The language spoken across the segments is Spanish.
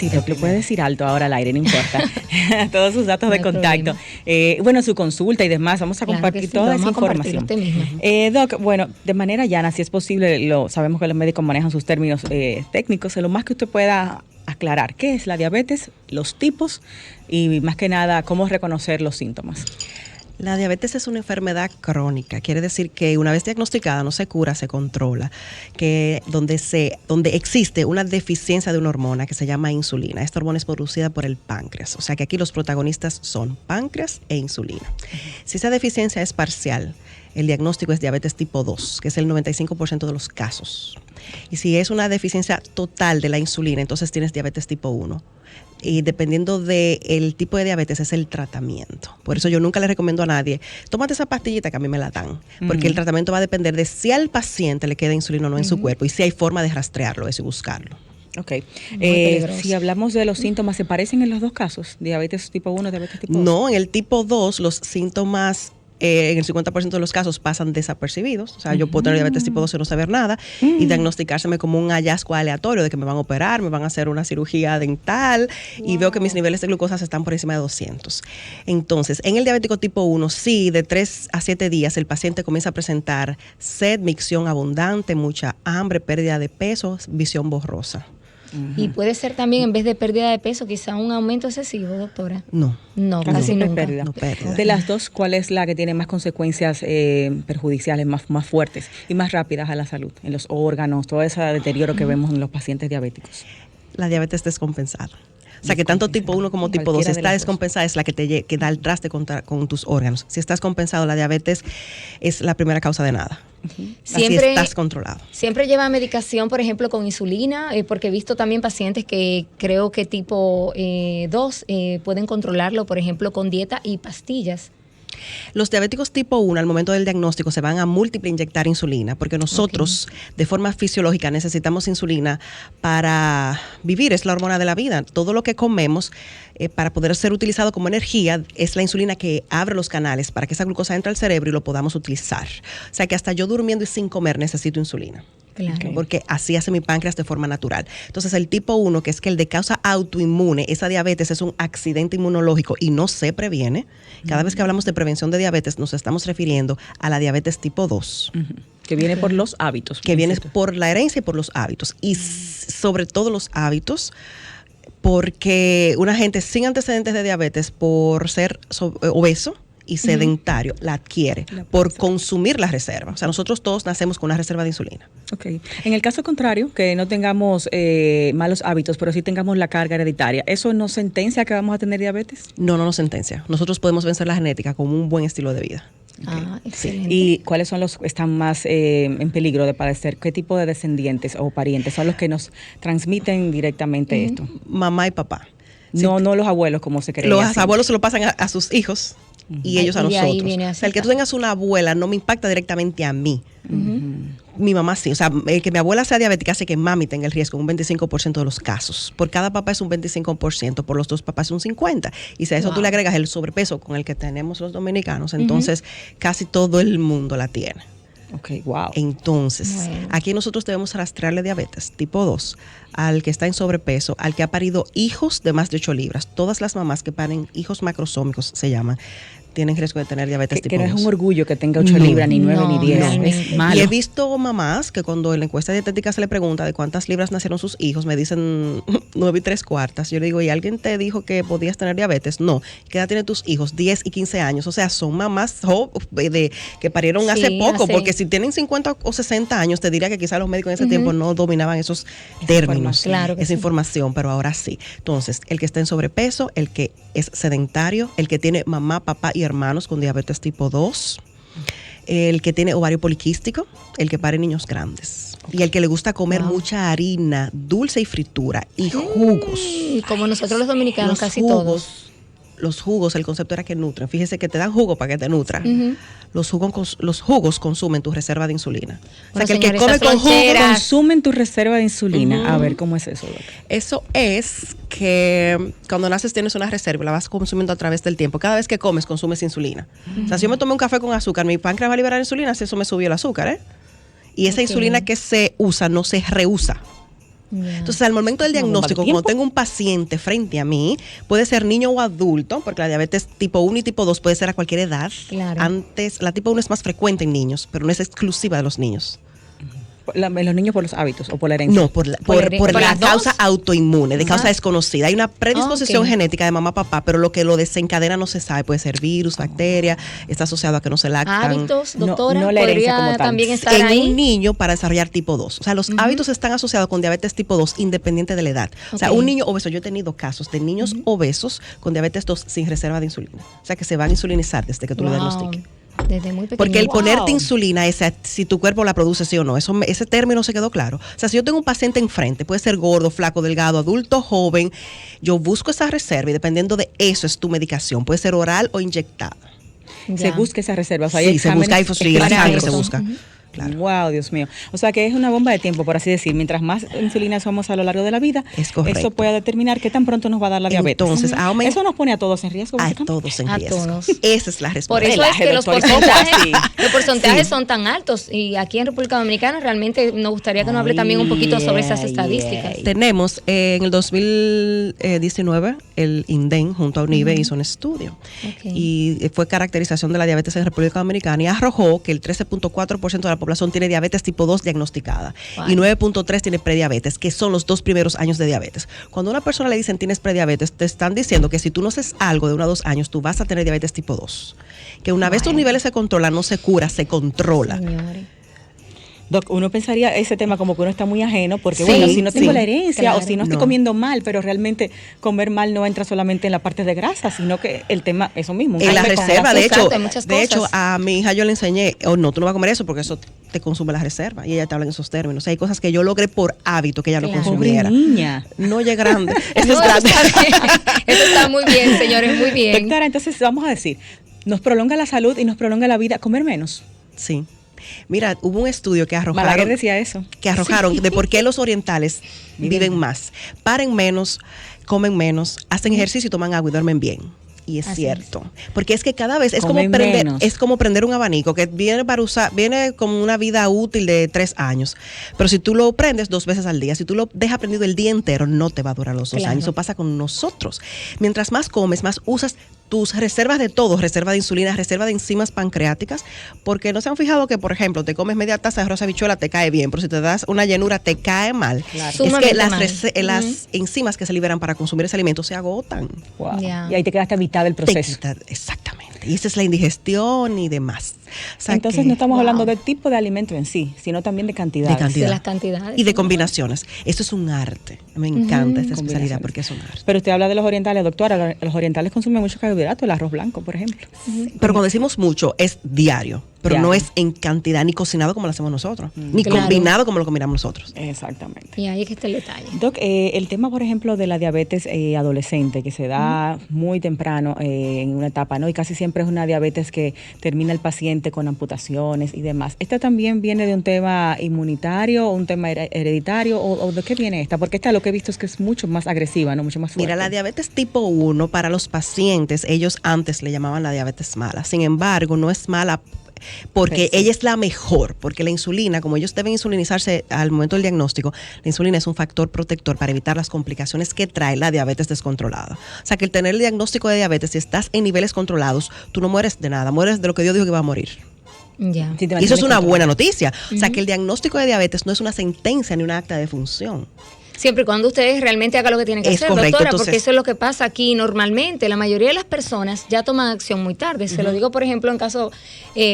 Sí, lo que puede decir alto ahora al aire, no importa. Todos sus datos de contacto. Bueno, su consulta y demás. Vamos a compartir toda esa información. Doc, bueno, de manera llana, si es posible, sabemos que los médicos manejan sus términos técnicos, lo más que usted pueda aclarar, ¿qué es la diabetes, los tipos y más que nada, cómo reconocer los síntomas? La diabetes es una enfermedad crónica, quiere decir que una vez diagnosticada no se cura, se controla, que donde existe una deficiencia de una hormona que se llama insulina. Esta hormona es producida por el páncreas, o sea que aquí los protagonistas son páncreas e insulina. Si esa deficiencia es parcial, el diagnóstico es diabetes tipo 2, que es el 95% de los casos. Y si es una deficiencia total de la insulina, entonces tienes diabetes tipo 1. Y dependiendo del tipo de diabetes es el tratamiento. Por eso yo nunca le recomiendo a nadie, tómate esa pastillita que a mí me la dan, porque el tratamiento va a depender de si al paciente le queda insulina o no en su cuerpo y si hay forma de rastrearlo eso y buscarlo. Ok. Si hablamos de los síntomas, ¿se parecen en los dos casos? ¿Diabetes tipo 1, diabetes tipo 2? No, en el tipo 2 los síntomas en el 50% de los casos pasan desapercibidos. O sea, yo puedo tener diabetes tipo 2 y no saber nada y diagnosticárseme como un hallazgo aleatorio de que me van a operar, me van a hacer una cirugía dental y veo que mis niveles de glucosa están por encima de 200. Entonces, en el diabético tipo 1, sí, de 3 a 7 días el paciente comienza a presentar sed, micción abundante, mucha hambre, pérdida de peso, visión borrosa. Y puede ser también, en vez de pérdida de peso, quizá un aumento excesivo, doctora. No, casi nunca. Pérdida. No, pérdida. De las dos, ¿cuál es la que tiene más consecuencias perjudiciales, más fuertes y más rápidas a la salud, en los órganos, todo ese deterioro que vemos en los pacientes diabéticos? La diabetes descompensada. O sea, que tanto tipo 1 como tipo 2, si está descompensada es la que da el traste con tus órganos. Si estás compensado, la diabetes es la primera causa de nada. Así estás controlado. Siempre lleva medicación, por ejemplo, con insulina, porque he visto también pacientes que creo que tipo 2 pueden controlarlo, por ejemplo, con dieta y pastillas. Los diabéticos tipo 1 al momento del diagnóstico se van a múltiple inyectar insulina porque nosotros de forma fisiológica necesitamos insulina para vivir, es la hormona de la vida. Todo lo que comemos para poder ser utilizado como energía es la insulina que abre los canales para que esa glucosa entre al cerebro y lo podamos utilizar. O sea que hasta yo durmiendo y sin comer necesito insulina. Claro. Porque así hace mi páncreas de forma natural. Entonces el tipo 1, que es que el de causa autoinmune, esa diabetes es un accidente inmunológico y no se previene. Cada vez que hablamos de prevención de diabetes nos estamos refiriendo a la diabetes tipo 2. Que viene por los hábitos. Que viene por la herencia y por los hábitos. Y sobre todo los hábitos, porque una gente sin antecedentes de diabetes por ser obeso y sedentario la adquiere por consumir la reserva. O sea, nosotros todos nacemos con una reserva de insulina. Ok. En el caso contrario, que no tengamos malos hábitos, pero sí tengamos la carga hereditaria, ¿eso no sentencia que vamos a tener diabetes? No nos sentencia. Nosotros podemos vencer la genética con un buen estilo de vida. Excelente. ¿Y cuáles son los que están más en peligro de padecer? ¿Qué tipo de descendientes o parientes son los que nos transmiten directamente esto? Mamá y papá. No los abuelos, como se cree. Los abuelos se lo pasan a sus hijos y ellos a nosotros. O sea, el que tú tengas una abuela no me impacta directamente a mí. Mi mamá sí. O sea, el que mi abuela sea diabética hace que mami tenga el riesgo, un 25% de los casos. Por cada papá es un 25%, por los dos papás es un 50%. Y si a eso tú le agregas el sobrepeso con el que tenemos los dominicanos, entonces casi todo el mundo la tiene. Ok, wow. Entonces, aquí nosotros debemos rastrearle diabetes tipo 2 al que está en sobrepeso, al que ha parido hijos de más de 8 libras. Todas las mamás que paren hijos macrosómicos se llaman, tienen riesgo de tener diabetes tipo 2. Que no es un orgullo que tenga 8 libras, ni 9, ni 10. Es malo. Y he visto mamás que cuando en la encuesta dietética se le pregunta de cuántas libras nacieron sus hijos, me dicen 9 3/4. Yo le digo, ¿y alguien te dijo que podías tener diabetes? No. ¿Qué edad tienen tus hijos? 10 y 15 años. O sea, son mamás que parieron hace poco, porque si tienen 50 o 60 años, te diría que quizás los médicos en ese tiempo no dominaban esos términos, esa información, pero ahora sí. Entonces, el que está en sobrepeso, el que es sedentario, el que tiene mamá, papá y hermanos con diabetes tipo 2, el que tiene ovario poliquístico, el que pare niños grandes y el que le gusta comer mucha harina, dulce y fritura y jugos. Como nosotros los dominicanos, casi todos. Los jugos, el concepto era que nutren. Fíjese que te dan jugo para que te nutra. Los jugos consumen tu reserva de insulina. O sea, que el que come con jugo consumen tu reserva de insulina. A ver, ¿cómo es eso, doctor? Eso es que cuando naces tienes una reserva, la vas consumiendo a través del tiempo. Cada vez que comes, consumes insulina. O sea, si yo me tomé un café con azúcar, mi páncreas va a liberar insulina, si eso me subió el azúcar, Y esa insulina que se usa no se reusa. Entonces, al momento del diagnóstico, cuando tengo un paciente frente a mí, puede ser niño o adulto, porque la diabetes tipo 1 y tipo 2 puede ser a cualquier edad. Claro. Antes, la tipo 1 es más frecuente en niños, pero no es exclusiva de los niños. ¿Los niños por los hábitos o por la herencia? No, por la causa autoinmune, de causa desconocida. Hay una predisposición genética de mamá-papá, pero lo que lo desencadena no se sabe. Puede ser virus, bacteria, está asociado a que no se lactan. Hábitos, doctora, no la herencia como tal. También estar en ahí. un niño para desarrollar tipo 2. O sea, los hábitos están asociados con diabetes tipo 2 independiente de la edad. O sea, un niño obeso, yo he tenido casos de niños obesos con diabetes 2 sin reserva de insulina. O sea, que se van a insulinizar desde que tú lo diagnostiques. Desde muy pequeño. Porque el ponerte insulina, si tu cuerpo la produce sí o no, ese término se quedó claro. O sea, si yo tengo un paciente enfrente, puede ser gordo, flaco, delgado, adulto, joven, yo busco esa reserva y dependiendo de eso es tu medicación. Puede ser oral o inyectada. Se busca esa reserva. O sea, sí, se busca, la sangre se busca. Claro. Wow, Dios mío. O sea que es una bomba de tiempo, por así decir. Mientras más insulina somos a lo largo de la vida, eso puede determinar qué tan pronto nos va a dar la diabetes. Entonces, eso nos pone a todos en riesgo. A todos en riesgo. Esa es la respuesta. Por eso es que los porcentajes son tan altos. Y aquí en República Dominicana realmente nos gustaría que nos hable también un poquito sobre esas estadísticas. Tenemos en el 2019 el INDEN junto a UNIBE hizo un estudio y fue caracterización de la diabetes en República Dominicana y arrojó que el 13.4% de la población tiene diabetes tipo 2 diagnosticada y 9.3 tiene prediabetes, que son los 2 primeros años de diabetes. Cuando a una persona le dicen tienes prediabetes, te están diciendo que si tú no haces algo de 1 a 2 años, tú vas a tener diabetes tipo 2. Que una vez tus niveles se controlan, no se cura, se controla. Señores. Doc, uno pensaría ese tema como que uno está muy ajeno, porque bueno, si no tengo la herencia o si no estoy comiendo mal, pero realmente comer mal no entra solamente en la parte de grasa, sino que el tema, eso mismo. En la reserva, de hecho, a mi hija yo le enseñé, no, tú no vas a comer eso porque eso te consume la reserva, y ella te habla en esos términos. O sea, hay cosas que yo logré por hábito que ella no consumiera. Pobre niña. No llegue grande. Eso es grande. Eso está muy bien, señores, muy bien. Doctora, entonces vamos a decir, nos prolonga la salud y nos prolonga la vida comer menos. Sí. Mira, hubo un estudio que arrojaron. Balaguer decía eso. Que arrojaron de por qué los orientales viven más. Paren menos, comen menos, hacen ejercicio y toman agua y duermen bien. Y es cierto. Porque es que cada vez es como prender un abanico que viene para usar, viene como una vida útil de 3 años. Pero si tú lo prendes 2 veces al día, si tú lo dejas prendido el día entero, no te va a durar los 2 años. Eso pasa con nosotros. Mientras más comes, más usas tus reservas de todo, reserva de insulina, reserva de enzimas pancreáticas, porque no se han fijado que, por ejemplo, te comes media taza de arroz habichuela, te cae bien, pero si te das una llenura, te cae mal. Claro. Es que las enzimas que se liberan para consumir ese alimento se agotan. Wow. Y ahí te quedaste a mitad del proceso. Exactamente. Y esa es la indigestión y demás. O sea, entonces no estamos hablando del tipo de alimento en sí, sino también de cantidades. De las cantidades. Y de combinaciones. Eso es un arte. Me encanta esta especialidad porque es un arte. Pero usted habla de los orientales, doctora. Los orientales consumen mucho carbohidratos, el arroz blanco, por ejemplo. Pero cuando decimos mucho, es diario. Pero no es en cantidad ni cocinado como lo hacemos nosotros, ni combinado como lo combinamos nosotros. Exactamente. Y ahí es que está el detalle. Doc, el tema, por ejemplo, de la diabetes adolescente, que se da muy temprano en una etapa, ¿no? Y casi siempre es una diabetes que termina el paciente con amputaciones y demás. ¿Esta también viene de un tema inmunitario, un tema hereditario, o de qué viene esta? Porque esta lo que he visto es que es mucho más agresiva, ¿no? Mucho más fuerte. Mira, la diabetes tipo 1, para los pacientes, ellos antes le llamaban la diabetes mala. Sin embargo, no es mala porque ella es la mejor, porque la insulina, como ellos deben insulinizarse al momento del diagnóstico, la insulina es un factor protector para evitar las complicaciones que trae la diabetes descontrolada. O sea, que el tener el diagnóstico de diabetes, si estás en niveles controlados, tú no mueres de nada, mueres de lo que Dios dijo que va a morir. Ya. Y eso es una buena noticia. O sea, que el diagnóstico de diabetes no es una sentencia ni una acta de función. Siempre y cuando ustedes realmente hagan lo que tienen que hacer, correcto, doctora, entonces, porque eso es lo que pasa aquí normalmente. La mayoría de las personas ya toman acción muy tarde. Se lo digo, por ejemplo, en caso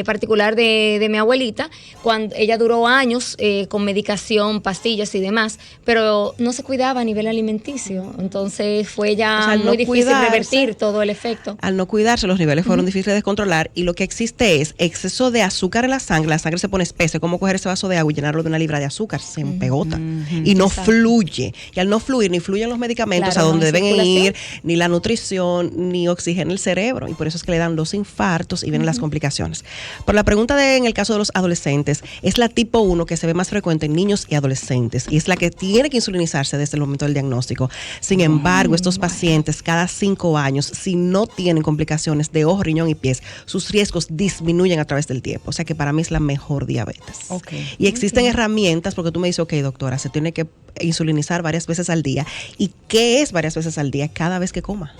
particular de mi abuelita, cuando ella duró años con medicación, pastillas y demás, pero no se cuidaba a nivel alimenticio. Entonces fue ya muy difícil revertir todo el efecto. Al no cuidarse, los niveles fueron difíciles de controlar y lo que existe es exceso de azúcar en la sangre se pone espesa, como coger ese vaso de agua y llenarlo de una libra de azúcar, se empegota y no fluye. Y al no fluir, ni fluyen los medicamentos a donde deben ir, ni la nutrición, ni oxigena el cerebro. Y por eso es que le dan los infartos y vienen las complicaciones. Por la pregunta en el caso de los adolescentes, es la tipo 1 que se ve más frecuente en niños y adolescentes. Y es la que tiene que insulinizarse desde el momento del diagnóstico. Sin embargo, estos pacientes cada 5 años, si no tienen complicaciones de ojo, riñón y pies, sus riesgos disminuyen a través del tiempo. O sea que para mí es la mejor diabetes. Y existen herramientas, porque tú me dices, ok, doctora, se tiene que insulinizar sintonizar varias veces al día. ¿Y qué es varias veces al día? Cada vez que coma.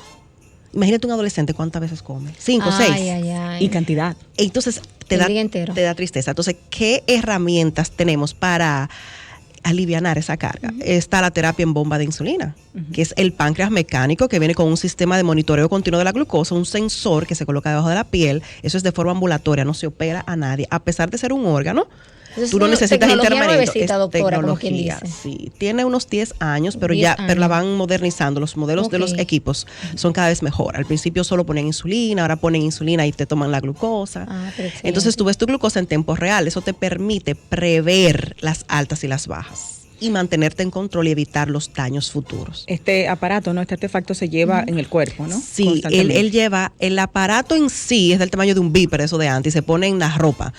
Imagínate un adolescente cuántas veces come. 5, 6. Y cantidad. Entonces te da tristeza. Entonces, ¿qué herramientas tenemos para alivianar esa carga? Está la terapia en bomba de insulina, que es el páncreas mecánico que viene con un sistema de monitoreo continuo de la glucosa, un sensor que se coloca debajo de la piel. Eso es de forma ambulatoria, no se opera a nadie, a pesar de ser un órgano. Tú no necesitas intervenir. Es doctora, tecnología, sí. Tiene unos 10 años, pero pero la van modernizando. Los modelos de los equipos son cada vez mejor. Al principio solo ponían insulina, ahora ponen insulina y te toman la glucosa. Entonces tú ves tu glucosa en tiempo real. Eso te permite prever las altas y las bajas y mantenerte en control y evitar los daños futuros. Este aparato, ¿no? Este artefacto se lleva en el cuerpo, ¿no? Sí, él lleva, el aparato en sí es del tamaño de un beeper, eso de antes, se pone en la ropa.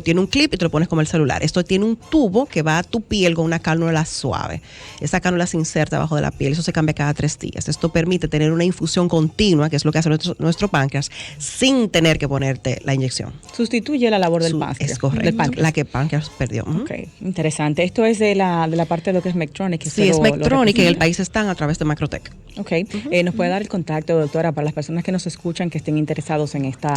Tiene un clip y te lo pones como el celular. Esto tiene un tubo que va a tu piel con una cánula suave. Esa cánula se inserta debajo de la piel. Eso se cambia cada 3 días. Esto permite tener una infusión continua, que es lo que hace nuestro páncreas, sin tener que ponerte la inyección. Sustituye la labor del páncreas. Es correcto. La que el páncreas perdió. Ok, interesante. Esto es de la parte de lo que es Medtronic. Sí, es Medtronic, en el país están a través de Macrotech. Ok. ¿Nos puede dar el contacto, doctora, para las personas que nos escuchan, que estén interesados en esta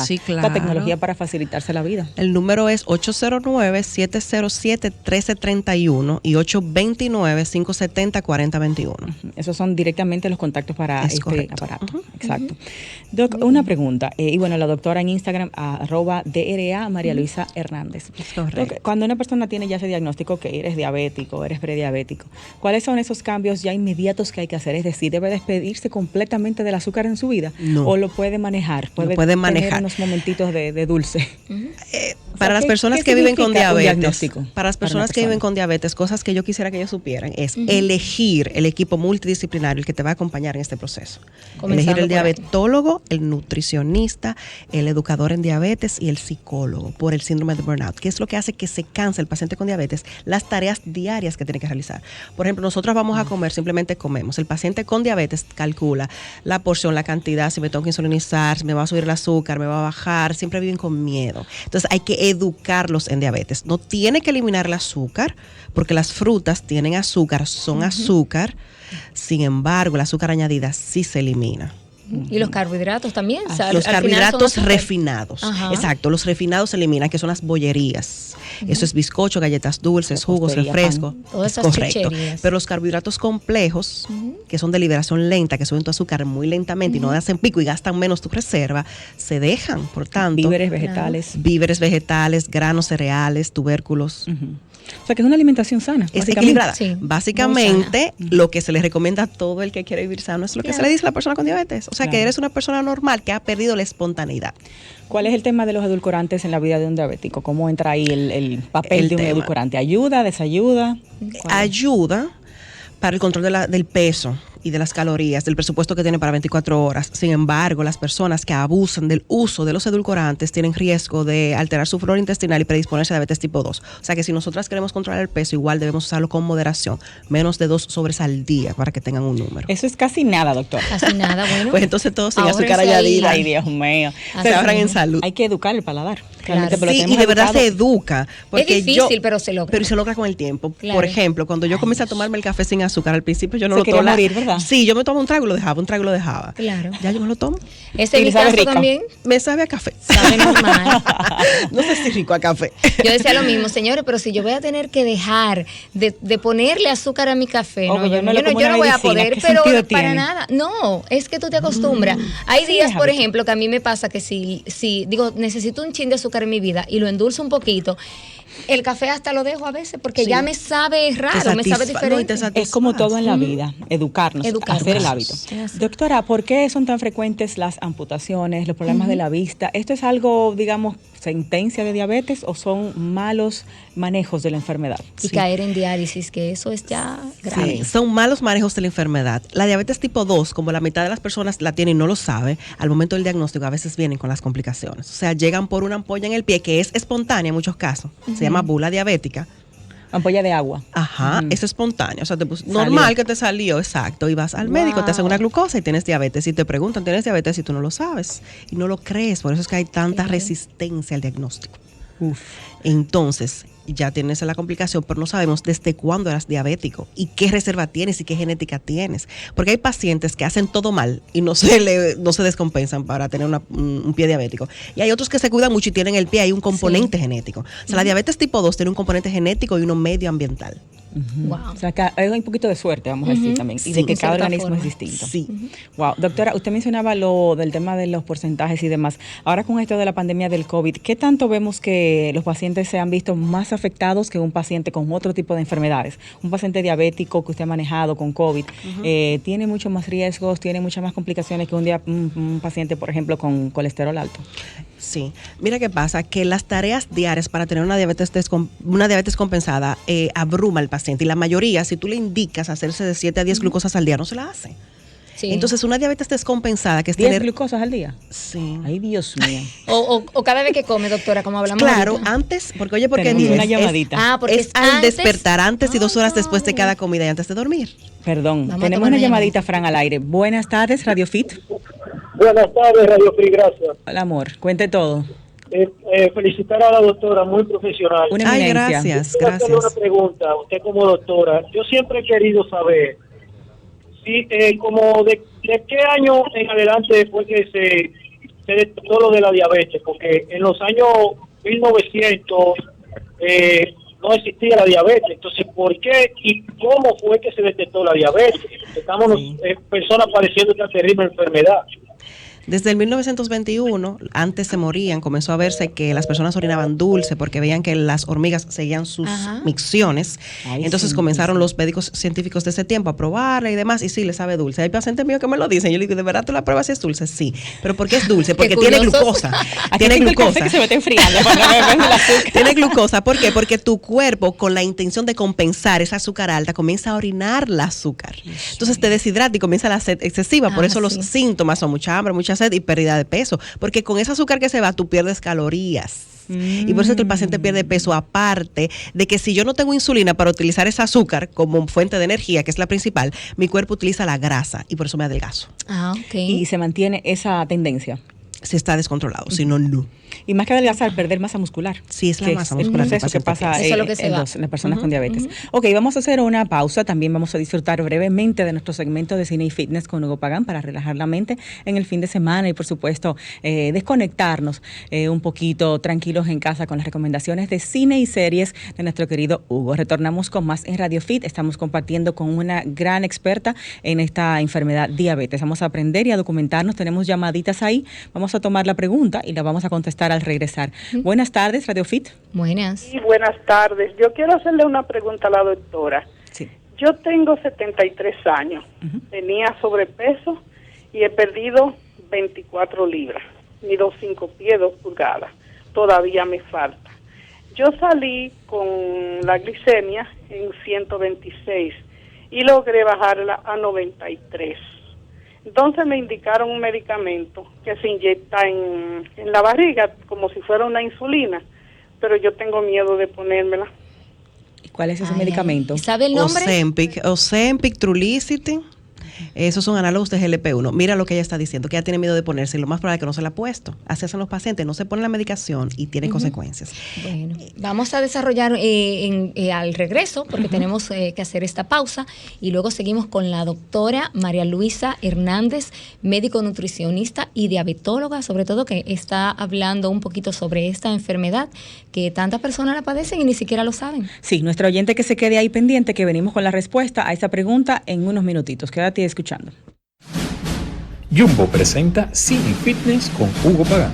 tecnología para facilitarse la vida? El número es 809-707-1331 y 829-570-4021. Esos son directamente los contactos para este aparato. Exacto. Doc, una pregunta. Y bueno, la doctora en Instagram, @DRA María Luisa Hernández. Doc, cuando una persona tiene ya ese diagnóstico, que eres diabético, eres prediabético, ¿cuáles son esos cambios ya inmediatos que hay que hacer? Es decir, ¿debe despedirse completamente del azúcar en su vida? No. ¿O lo puede manejar? ¿Puede tener unos momentitos de dulce? Para las personas que viven con diabetes, cosas que yo quisiera que ellos supieran es elegir el equipo multidisciplinario, el que te va a acompañar en este proceso. Elegir el diabetólogo, el nutricionista, el educador en diabetes y el psicólogo por el síndrome de burnout, que es lo que hace que se canse el paciente con diabetes las tareas diarias que tiene que realizar. Por ejemplo, nosotros vamos a comer, simplemente comemos. El paciente con diabetes calcula la porción, la cantidad, si me tengo que insulinizar, si me va a subir el azúcar, me va a bajar, siempre viven con miedo. Entonces hay que educarlos en diabetes. No tiene que eliminar el azúcar, porque las frutas tienen azúcar, son azúcar. Sin embargo, el azúcar añadida sí se elimina. Y los carbohidratos también. Los carbohidratos refinados. Exacto, los refinados se eliminan, que son las bollerías. Eso es bizcocho, galletas dulces, jugos, refresco. Todas es correcto. Pero los carbohidratos complejos, que son de liberación lenta, que suben tu azúcar muy lentamente y no hacen pico y gastan menos tu reserva, se dejan, por tanto. Víveres vegetales, granos, cereales, tubérculos. O sea, que es una alimentación sana. Es equilibrada. Sí, básicamente, lo que se le recomienda a todo el que quiere vivir sano es lo que se le dice a la persona con diabetes. O sea, que eres una persona normal que ha perdido la espontaneidad. ¿Cuál es el tema de los edulcorantes en la vida de un diabético? ¿Cómo entra ahí el papel de un edulcorante? ¿Ayuda, desayuda? Ayuda para el control del peso y de las calorías, del presupuesto que tienen para 24 horas. Sin embargo, las personas que abusan del uso de los edulcorantes tienen riesgo de alterar su flora intestinal y predisponerse a diabetes tipo 2. O sea que si nosotras queremos controlar el peso, igual debemos usarlo con moderación, menos de 2 sobres al día para que tengan un número. Eso es casi nada, doctor. Casi nada, bueno. Pues entonces todos sin azúcar añadida. Ay, Dios mío. Se ahorran en salud. Hay que educar el paladar. Claro. Sí, y de verdad se educa. Porque es difícil, pero se logra. Pero se logra con el tiempo. Claro. Por ejemplo, cuando yo comencé a tomarme el café sin azúcar, al principio yo no se lo tomaba. morir, ¿verdad? Sí, yo me tomo un trago y lo dejaba, Claro. Ya yo me lo tomo. Ese es mi caso también. Me sabe a café. Sabe normal. No sé si rico a café. Yo decía lo mismo, señores, pero si yo voy a tener que dejar de ponerle azúcar a mi café, yo no voy a poder, pero para nada. No, es que tú te acostumbras. Hay días, por ejemplo, que a mí me pasa que si digo, necesito un chin de azúcar en mi vida y lo endulzo un poquito, el café hasta lo dejo a veces porque ya me sabe raro, me sabe diferente. Es como todo en la vida, educarnos, hacer el hábito. Doctora, ¿por qué son tan frecuentes las amputaciones, los problemas de la vista? ¿Esto es algo, digamos, sentencia de diabetes o son malos manejos de la enfermedad? Y caer en diálisis, que eso es ya grave. Sí, son malos manejos de la enfermedad. La diabetes tipo 2, como la mitad de las personas la tienen y no lo sabe, al momento del diagnóstico a veces vienen con las complicaciones. O sea, llegan por una ampolla en el pie que es espontánea en muchos casos. Se llama bula diabética. Ampolla de agua. Ajá, es espontáneo. O sea, normal que te salió, exacto. Y vas al médico, te hacen una glucosa y tienes diabetes. Y te preguntan, ¿tienes diabetes? Y tú no lo sabes. Y no lo crees. Por eso es que hay tanta resistencia al diagnóstico. Entonces, ya tienes la complicación, pero no sabemos desde cuándo eras diabético y qué reserva tienes y qué genética tienes. Porque hay pacientes que hacen todo mal y no se descompensan para tener un pie diabético. Y hay otros que se cuidan mucho y tienen el pie, hay un componente genético. O sea, la diabetes tipo 2 tiene un componente genético y uno medioambiental. Wow. O sea, que hay un poquito de suerte, vamos a decir también, y de que cada organismo es distinto. Sí. Wow. Doctora, usted mencionaba lo del tema de los porcentajes y demás. Ahora con esto de la pandemia del COVID, ¿qué tanto vemos que los pacientes se han visto más afectados que un paciente con otro tipo de enfermedades? Un paciente diabético que usted ha manejado con COVID, ¿tiene mucho más riesgos, tiene muchas más complicaciones que un paciente, por ejemplo, con colesterol alto? Sí. Mira qué pasa, que las tareas diarias para tener una diabetes compensada abruma al paciente. Y la mayoría, si tú le indicas hacerse de 7 a 10 glucosas al día, no se la hace. Sí. Entonces, una diabetes descompensada, que es 10 glucosas al día. Sí. Ay, Dios mío. o cada vez que come, doctora, como hablamos. Claro, ahorita. Antes, porque porque una llamadita. Porque es al despertar antes y 2 horas después de cada comida y antes de dormir. Perdón, tenemos una llamadita, Fran, al aire. Buenas tardes, Radio Fit. Buenas tardes, Radio Fit, gracias. Hola, amor, cuente todo. Felicitar a la doctora, muy profesional. Una eminencia. Gracias. Quiero hacerle una pregunta, usted como doctora. Yo siempre he querido saber si, como de qué año en adelante fue que se detectó lo de la diabetes, porque en los años 1900 no existía la diabetes. Entonces, ¿por qué y cómo fue que se detectó la diabetes? Estamos personas padeciendo esta terrible enfermedad. Desde el 1921, antes se morían, comenzó a verse que las personas orinaban dulce porque veían que las hormigas seguían sus micciones. Entonces comenzaron los médicos científicos de ese tiempo a probarla y demás, y sí, le sabe dulce. Hay pacientes míos que me lo dicen, yo le digo, ¿de verdad tú la pruebas si es dulce? Sí. ¿Pero por qué es dulce? Porque tiene glucosa. Tiene glucosa. Que se mete enfriando Tiene glucosa, ¿por qué? Porque tu cuerpo, con la intención de compensar esa azúcar alta, comienza a orinar el azúcar. Entonces te deshidrata y comienza la sed excesiva. Por eso los síntomas son mucha hambre, mucha sed y pérdida de peso, porque con ese azúcar que se va tú pierdes calorías. Y por eso es que el paciente pierde peso, aparte de que si yo no tengo insulina para utilizar ese azúcar como fuente de energía, que es la principal, mi cuerpo utiliza la grasa y por eso me adelgazo. Y se mantiene esa tendencia. Si está descontrolado, si no, no. Y más que adelgazar, perder masa muscular. Sí, es la masa muscular. Es eso que pasa en las personas con diabetes. Ok, vamos a hacer una pausa. También vamos a disfrutar brevemente de nuestro segmento de Cine y Fitness con Hugo Pagán para relajar la mente en el fin de semana y, por supuesto, desconectarnos un poquito tranquilos en casa con las recomendaciones de cine y series de nuestro querido Hugo. Retornamos con más en Radio Fit. Estamos compartiendo con una gran experta en esta enfermedad diabetes. Vamos a aprender y a documentarnos. Tenemos llamaditas ahí. Vamos a tomar la pregunta y la vamos a contestar al regresar. Buenas tardes, Radio Fit. Buenas. Sí, buenas tardes. Yo quiero hacerle una pregunta a la doctora. Sí. Yo tengo 73 años. Tenía sobrepeso y he perdido 24 libras. Mido 5 pies, 2 pulgadas. Todavía me falta. Yo salí con la glicemia en 126 y logré bajarla a 93. Entonces me indicaron un medicamento que se inyecta en la barriga como si fuera una insulina, pero yo tengo miedo de ponérmela. ¿Y cuál es ese medicamento? ¿Sabe el nombre? Ozempic, Trulicity. Esos son análogos de GLP-1. Mira lo que ella está diciendo, que ella tiene miedo de ponerse y lo más probable es que no se la ha puesto. Así hacen los pacientes, no se ponen la medicación y tienen consecuencias. Bueno, vamos a desarrollar al regreso, porque tenemos que hacer esta pausa y luego seguimos con la doctora María Luisa Hernández, médico nutricionista y diabetóloga, sobre todo que está hablando un poquito sobre esta enfermedad que tantas personas la padecen y ni siquiera lo saben. Sí, nuestro oyente que se quede ahí pendiente, que venimos con la respuesta a esa pregunta en unos minutitos. Quédate escuchando. Jumbo presenta Cine Fitness con Hugo Pagán.